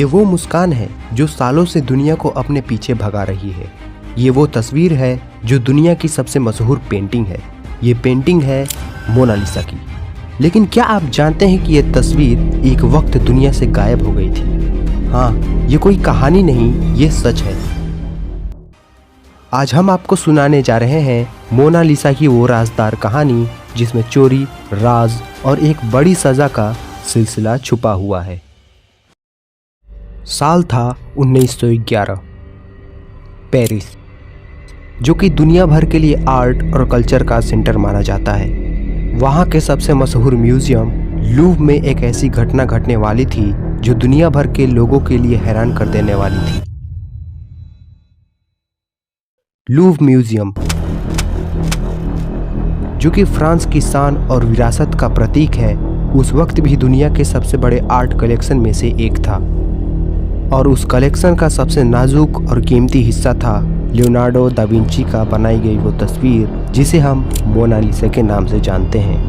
ये वो मुस्कान है जो सालों से दुनिया को अपने पीछे भगा रही है। ये वो तस्वीर है जो दुनिया की सबसे मशहूर पेंटिंग है। ये पेंटिंग है मोनालिसा की। लेकिन क्या आप जानते हैं कि ये तस्वीर एक वक्त दुनिया से गायब हो गई थी? हाँ, ये कोई कहानी नहीं, ये सच है। आज हम आपको सुनाने जा रहे हैं मोनालिसा की वो राजदार कहानी जिसमें चोरी, राज और एक बड़ी सजा का सिलसिला छुपा हुआ है। साल था 1911। पेरिस, जो कि दुनिया भर के लिए आर्ट और कल्चर का सेंटर माना जाता है, वहाँ के सबसे मशहूर म्यूजियम लूव में एक ऐसी घटना घटने वाली थी जो दुनिया भर के लोगों के लिए हैरान कर देने वाली थी। लूव म्यूजियम, जो कि फ्रांस की शान और विरासत का प्रतीक है, उस वक्त भी दुनिया के सबसे बड़े आर्ट कलेक्शन में से एक था। और उस कलेक्शन का सबसे नाजुक और कीमती हिस्सा था लियोनार्डो दा विंची का बनाई गई वो तस्वीर जिसे हम मोनालिसा के नाम से जानते हैं।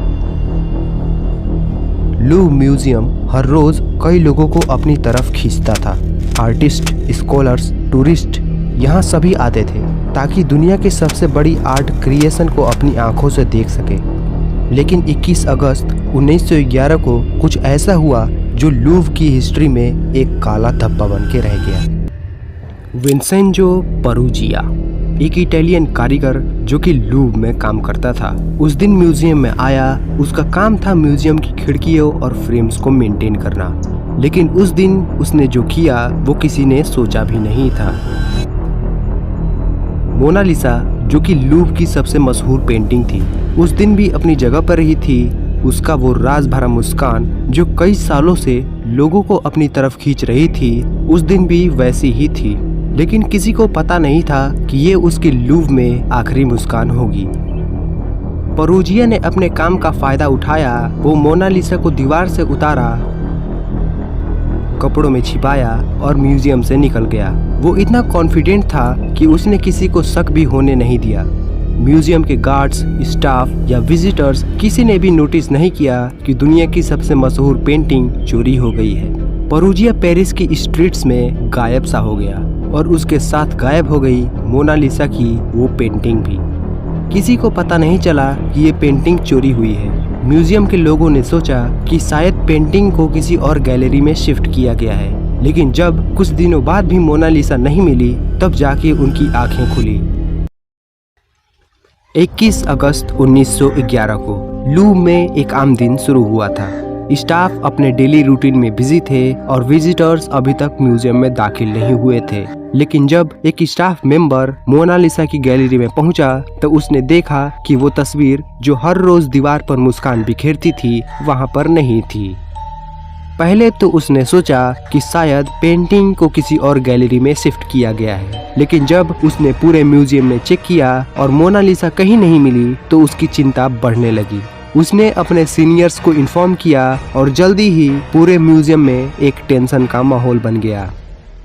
लूव म्यूजियम हर रोज कई लोगों को अपनी तरफ खींचता था। आर्टिस्ट, स्कॉलर्स, टूरिस्ट, यहाँ सभी आते थे ताकि दुनिया की सबसे बड़ी आर्ट क्रिएशन को अपनी आंखों से देख सके। लेकिन 21 अगस्त 1911 को कुछ ऐसा हुआ जो लूव की हिस्ट्री में एक काला धब्बा बन के रह गया। विंसेंजो परुजिया, एक इटालियन कारीगर जो कि लूव में काम करता था, उस दिन म्यूजियम में आया। उसका काम था म्यूजियम की खिड़कियों और फ्रेम्स को मेंटेन करना। लेकिन उस दिन उसने जो किया वो किसी ने सोचा भी नहीं था। मोनालिसा, जो कि लूव की सबसे मशहूर पेंटिंग थी, उस दिन भी अपनी जगह पर ही थी। उसका वो राज भरा मुस्कान जो कई सालों से लोगों को अपनी तरफ खींच रही थी, उस दिन भी वैसी ही थी। लेकिन किसी को पता नहीं था कि ये उसकी लूव में आखिरी मुस्कान होगी। परुजिया ने अपने काम का फायदा उठाया। वो मोनालिसा को दीवार से उतारा, कपड़ों में छिपाया और म्यूजियम से निकल गया। वो इतना कॉन्फिडेंट था कि उसने किसी को शक भी होने नहीं दिया। म्यूजियम के गार्ड्स, स्टाफ या विजिटर्स किसी ने भी नोटिस नहीं किया कि दुनिया की सबसे मशहूर पेंटिंग चोरी हो गई है। परुजिया पेरिस की स्ट्रीट्स में गायब सा हो गया और उसके साथ गायब हो गई मोनालिसा की वो पेंटिंग भी। किसी को पता नहीं चला कि ये पेंटिंग चोरी हुई है। म्यूजियम के लोगों ने सोचा कि शायद पेंटिंग को किसी और गैलरी में शिफ्ट किया गया है। लेकिन जब कुछ दिनों बाद भी मोनालिसा नहीं मिली, तब जाके उनकी आंखें खुली। 21 अगस्त 1911 को लूव में एक आम दिन शुरू हुआ था। स्टाफ अपने डेली रूटीन में बिजी थे और विजिटर्स अभी तक म्यूजियम में दाखिल नहीं हुए थे। लेकिन जब एक स्टाफ मेंबर मोनालिसा की गैलरी में पहुंचा तो उसने देखा कि वो तस्वीर जो हर रोज दीवार पर मुस्कान बिखेरती थी, वहां पर नहीं थी। पहले तो उसने सोचा कि शायद पेंटिंग को किसी और गैलरी में शिफ्ट किया गया है। लेकिन जब उसने पूरे म्यूजियम में चेक किया और मोनालिसा कहीं नहीं मिली तो उसकी चिंता बढ़ने लगी। उसने अपने सीनियर्स को इन्फॉर्म किया और जल्दी ही पूरे म्यूजियम में एक टेंशन का माहौल बन गया।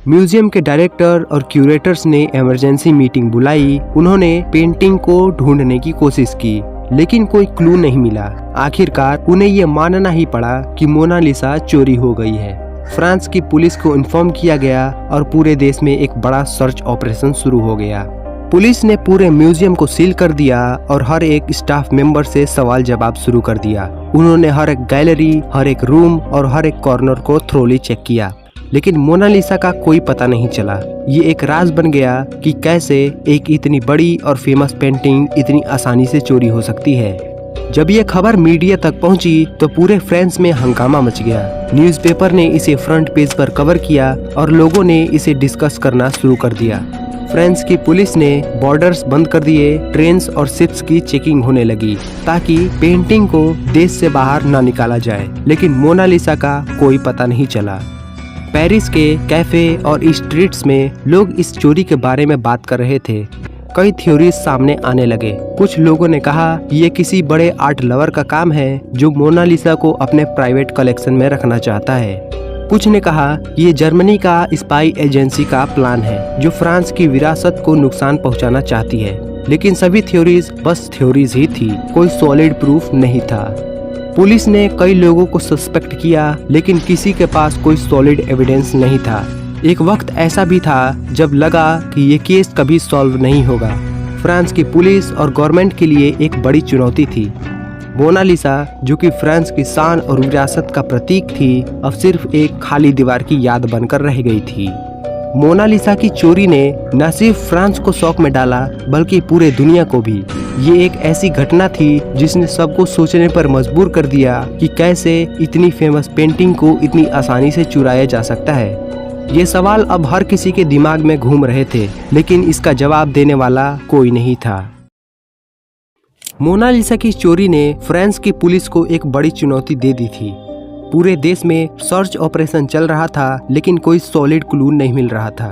म्यूजियम के डायरेक्टर और क्यूरेटर्स ने इमरजेंसी मीटिंग बुलाई। उन्होंने पेंटिंग को ढूंढने की कोशिश की, लेकिन कोई क्लू नहीं मिला। आखिरकार उन्हें ये मानना ही पड़ा कि मोनालिसा चोरी हो गई है। फ्रांस की पुलिस को इन्फॉर्म किया गया और पूरे देश में एक बड़ा सर्च ऑपरेशन शुरू हो गया। पुलिस ने पूरे म्यूजियम को सील कर दिया और हर एक स्टाफ मेंबर से सवाल जवाब शुरू कर दिया। उन्होंने हर एक गैलरी, हर एक रूम और हर एक कॉर्नर को थ्रोली चेक किया, लेकिन मोनालिसा का कोई पता नहीं चला। ये एक राज बन गया कि कैसे एक इतनी बड़ी और फेमस पेंटिंग इतनी आसानी से चोरी हो सकती है। जब ये खबर मीडिया तक पहुंची तो पूरे फ्रांस में हंगामा मच गया। न्यूज़पेपर ने इसे फ्रंट पेज पर कवर किया और लोगों ने इसे डिस्कस करना शुरू कर दिया। फ्रांस की पुलिस ने बॉर्डर्स बंद कर दिए। ट्रेन्स और शिप्स की चेकिंग होने लगी ताकि पेंटिंग को देश से बाहर ना निकाला जाए। लेकिन मोनालिसा का कोई पता नहीं चला। पेरिस के कैफे और स्ट्रीट्स में लोग इस चोरी के बारे में बात कर रहे थे। कई थ्योरीज सामने आने लगे। कुछ लोगों ने कहा ये किसी बड़े आर्ट लवर का काम है जो मोनालिसा को अपने प्राइवेट कलेक्शन में रखना चाहता है। कुछ ने कहा ये जर्मनी का स्पाई एजेंसी का प्लान है जो फ्रांस की विरासत को नुकसान पहुंचाना चाहती है। लेकिन सभी थ्योरीज बस थ्योरीज ही थी, कोई सॉलिड प्रूफ नहीं था। पुलिस ने कई लोगों को सस्पेक्ट किया, लेकिन किसी के पास कोई सॉलिड एविडेंस नहीं था। एक वक्त ऐसा भी था जब लगा कि ये केस कभी सॉल्व नहीं होगा। फ्रांस की पुलिस और गवर्नमेंट के लिए एक बड़ी चुनौती थी। मोनालिसा, जो कि फ्रांस की शान और विरासत का प्रतीक थी, अब सिर्फ एक खाली दीवार की याद बनकर रह गई थी। मोनालिसा की चोरी ने न सिर्फ फ्रांस को शॉक में डाला, बल्कि पूरे दुनिया को भी। ये एक ऐसी घटना थी जिसने सबको सोचने पर मजबूर कर दिया कि कैसे इतनी फेमस पेंटिंग को इतनी आसानी से चुराया जा सकता है। ये सवाल अब हर किसी के दिमाग में घूम रहे थे, लेकिन इसका जवाब देने वाला कोई नहीं था। मोनालिसा की चोरी ने फ्रांस की पुलिस को एक बड़ी चुनौती दे दी थी। पूरे देश में सर्च ऑपरेशन चल रहा था, लेकिन कोई सॉलिड क्लू नहीं मिल रहा था।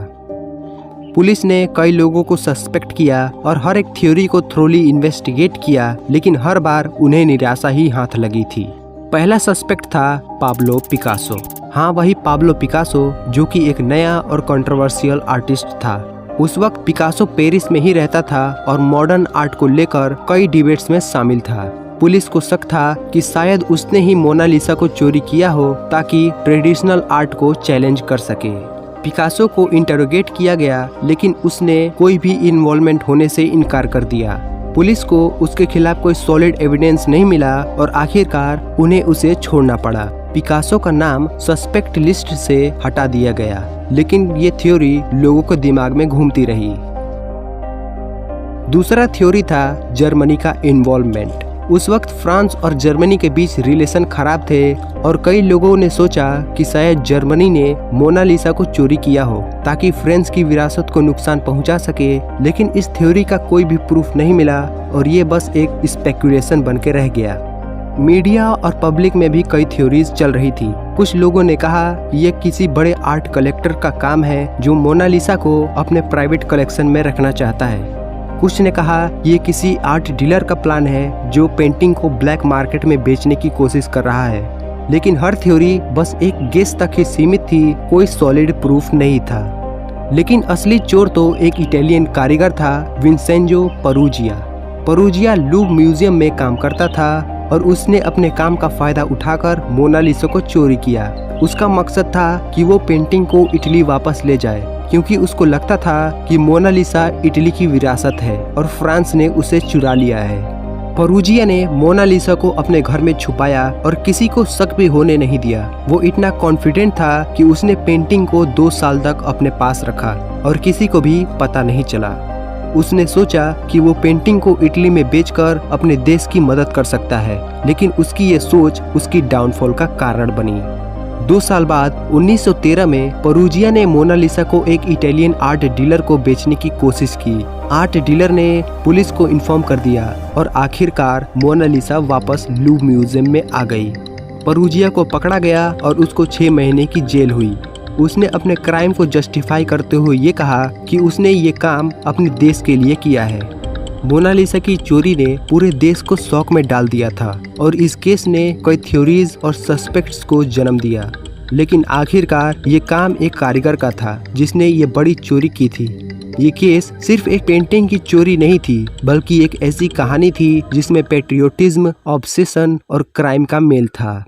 पुलिस ने कई लोगों को सस्पेक्ट किया और हर एक थ्योरी को थ्रोली इन्वेस्टिगेट किया, लेकिन हर बार उन्हें निराशा ही हाथ लगी थी। पहला सस्पेक्ट था पाब्लो पिकासो। हाँ, वही पाब्लो पिकासो, जो कि एक नया और कंट्रोवर्शियल आर्टिस्ट था। उस वक्त पिकासो पेरिस में ही रहता था और मॉडर्न आर्ट को लेकर कई डिबेट्स में शामिल था। पुलिस को शक था कि शायद उसने ही मोनालिसा को चोरी किया हो ताकि ट्रेडिशनल आर्ट को चैलेंज कर सके। पिकासो को इंटरोगेट किया गया, लेकिन उसने कोई भी इन्वॉल्वमेंट होने से इनकार कर दिया। पुलिस को उसके खिलाफ कोई सॉलिड एविडेंस नहीं मिला और आखिरकार उन्हें उसे छोड़ना पड़ा। पिकासो का नाम सस्पेक्ट लिस्ट से हटा दिया गया, लेकिन ये थ्योरी लोगों के दिमाग में घूमती रही। दूसरा थ्योरी था जर्मनी का इन्वॉल्वमेंट। उस वक्त फ्रांस और जर्मनी के बीच रिलेशन खराब थे और कई लोगों ने सोचा कि शायद जर्मनी ने मोनालिसा को चोरी किया हो ताकि फ्रांस की विरासत को नुकसान पहुंचा सके, लेकिन इस थ्योरी का कोई भी प्रूफ नहीं मिला और ये बस एक स्पेकुलेशन बन के रह गया। मीडिया और पब्लिक में भी कई थ्योरीज चल रही थी। कुछ लोगों ने कहा कि ये किसी बड़े आर्ट कलेक्टर का काम है जो मोनालिसा को अपने प्राइवेट कलेक्शन में रखना चाहता है। कुछ ने कहा ये किसी आर्ट डीलर का प्लान है जो पेंटिंग को ब्लैक मार्केट में बेचने की कोशिश कर रहा है। लेकिन हर थ्योरी बस एक गेस तक ही सीमित थी, कोई सॉलिड प्रूफ नहीं था। लेकिन असली चोर तो एक इटालियन कारीगर था, विंसेंजो परूजिया। परूजिया लूव्र म्यूजियम में काम करता था और उसने अपने काम का फायदा उठाकर मोनालिसा को चोरी किया। उसका मकसद था कि वो पेंटिंग को इटली वापस ले जाए, क्योंकि उसको लगता था कि मोनालिसा इटली की विरासत है और फ्रांस ने उसे चुरा लिया है। परूजिया ने मोनालिसा को अपने घर में छुपाया और किसी को शक भी होने नहीं दिया। वो इतना कॉन्फिडेंट था कि उसने पेंटिंग को 2 साल तक अपने पास रखा और किसी को भी पता नहीं चला। उसने सोचा कि वो पेंटिंग को इटली में बेचकर अपने देश की मदद कर सकता है, लेकिन उसकी ये सोच उसकी डाउनफॉल का कारण बनी। 2 साल बाद 1913 में परूजिया ने मोनालिसा को एक इटालियन आर्ट डीलर को बेचने की कोशिश की। आर्ट डीलर ने पुलिस को इन्फॉर्म कर दिया और आखिरकार मोनालिसा वापस लूव्र म्यूजियम में आ गई। परूजिया को पकड़ा गया और उसको 6 महीने की जेल हुई। उसने अपने क्राइम को जस्टिफाई करते हुए ये कहा कि उसने ये काम अपने देश के लिए किया है। मोनालिसा की चोरी ने पूरे देश को शॉक में डाल दिया था और इस केस ने कई थ्योरीज और सस्पेक्ट्स को जन्म दिया। लेकिन आखिरकार ये काम एक कारीगर का था जिसने ये बड़ी चोरी की थी। ये केस सिर्फ एक पेंटिंग की चोरी नहीं थी, बल्कि एक ऐसी कहानी थी जिसमें पैट्रियोटिज्म, ऑब्सेशन और क्राइम का मेल था।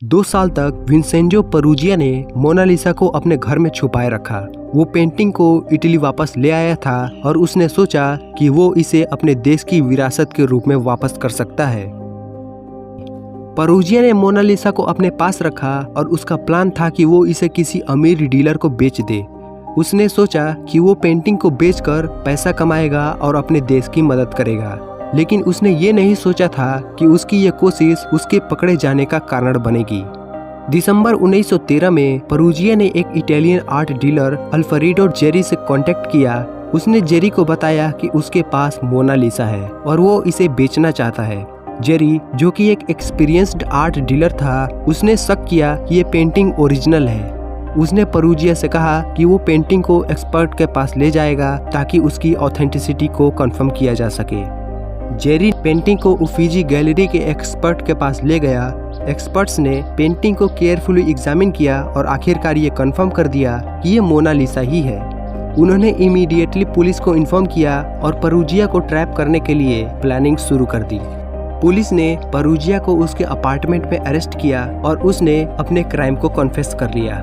2 साल तक विंसेंजो परूजिया ने मोनालिसा को अपने घर में छुपाए रखा। वो पेंटिंग को इटली वापस ले आया था और उसने सोचा कि वो इसे अपने देश की विरासत के रूप में वापस कर सकता है। परूजिया ने मोनालिसा को अपने पास रखा और उसका प्लान था कि वो इसे किसी अमीर डीलर को बेच दे। उसने सोचा कि वो पेंटिंग को बेचकर पैसा कमाएगा और अपने देश की मदद करेगा, लेकिन उसने ये नहीं सोचा था कि उसकी ये कोशिश उसके पकड़े जाने का कारण बनेगी। दिसंबर 1913 में परूजिया ने एक Italian art dealer alfredo Jerry से कांटेक्ट किया। उसने जेरी को बताया कि उसके पास मोनालिसा है और वो इसे बेचना चाहता है। जेरी, जो कि एक एक्सपीरियंस्ड आर्ट डीलर था, उसने शक किया कि ये पेंटिंग ओरिजिनल है। उसने परूजिया से कहा कि वो पेंटिंग को एक्सपर्ट के पास ले जाएगा ताकि उसकी ऑथेंटिसिटी को कंफर्म किया जा सके। जेरी पेंटिंग को उफिजी गैलरी के एक्सपर्ट के पास ले गया। एक्सपर्ट्स ने पेंटिंग को केयरफुली एग्जामिन किया और आखिरकार ये कंफर्म कर दिया कि ये मोनालिसा ही है। उन्होंने इमीडिएटली पुलिस को इन्फॉर्म किया और परूजिया को ट्रैप करने के लिए प्लानिंग शुरू कर दी। पुलिस ने परूजिया को उसके अपार्टमेंट में अरेस्ट किया और उसने अपने क्राइम को कॉन्फेस कर लिया।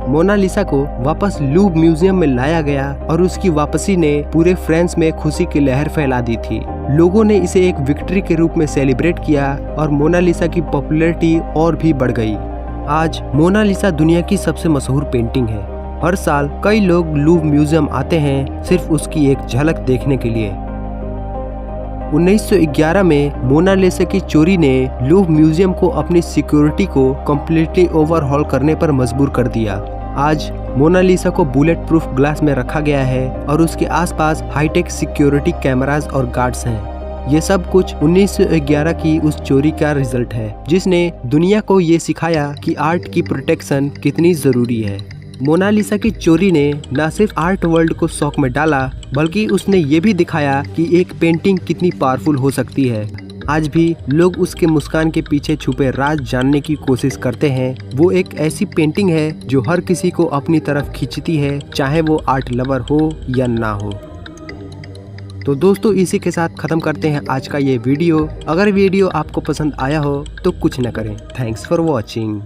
मोनालिसा को वापस लूव म्यूजियम में लाया गया और उसकी वापसी ने पूरे फ्रांस में खुशी की लहर फैला दी थी। लोगों ने इसे एक विक्ट्री के रूप में सेलिब्रेट किया और मोनालिसा की पॉपुलैरिटी और भी बढ़ गई। आज मोनालिसा दुनिया की सबसे मशहूर पेंटिंग है। हर साल कई लोग लूव म्यूजियम आते हैं सिर्फ उसकी एक झलक देखने के लिए। 1911 में मोनालिसा की चोरी ने लूव म्यूजियम को अपनी सिक्योरिटी को कम्प्लीटली ओवरहॉल करने पर मजबूर कर दिया। आज मोनालिसा को बुलेट प्रूफ ग्लास में रखा गया है और उसके आसपास हाईटेक सिक्योरिटी कैमरास और गार्ड्स हैं। ये सब कुछ 1911 की उस चोरी का रिजल्ट है जिसने दुनिया को ये सिखाया कि आर्ट की प्रोटेक्शन कितनी जरूरी है। मोनालिसा की चोरी ने न सिर्फ आर्ट वर्ल्ड को शॉक में डाला बल्कि उसने ये भी दिखाया कि एक पेंटिंग कितनी पावरफुल हो सकती है। आज भी लोग उसके मुस्कान के पीछे छुपे राज जानने की कोशिश करते हैं। वो एक ऐसी पेंटिंग है जो हर किसी को अपनी तरफ खींचती है, चाहे वो आर्ट लवर हो या ना हो। तो दोस्तों इसी के साथ खत्म करते हैं आज का ये वीडियो। अगर वीडियो आपको पसंद आया हो तो कुछ न करें। Thanks for watching.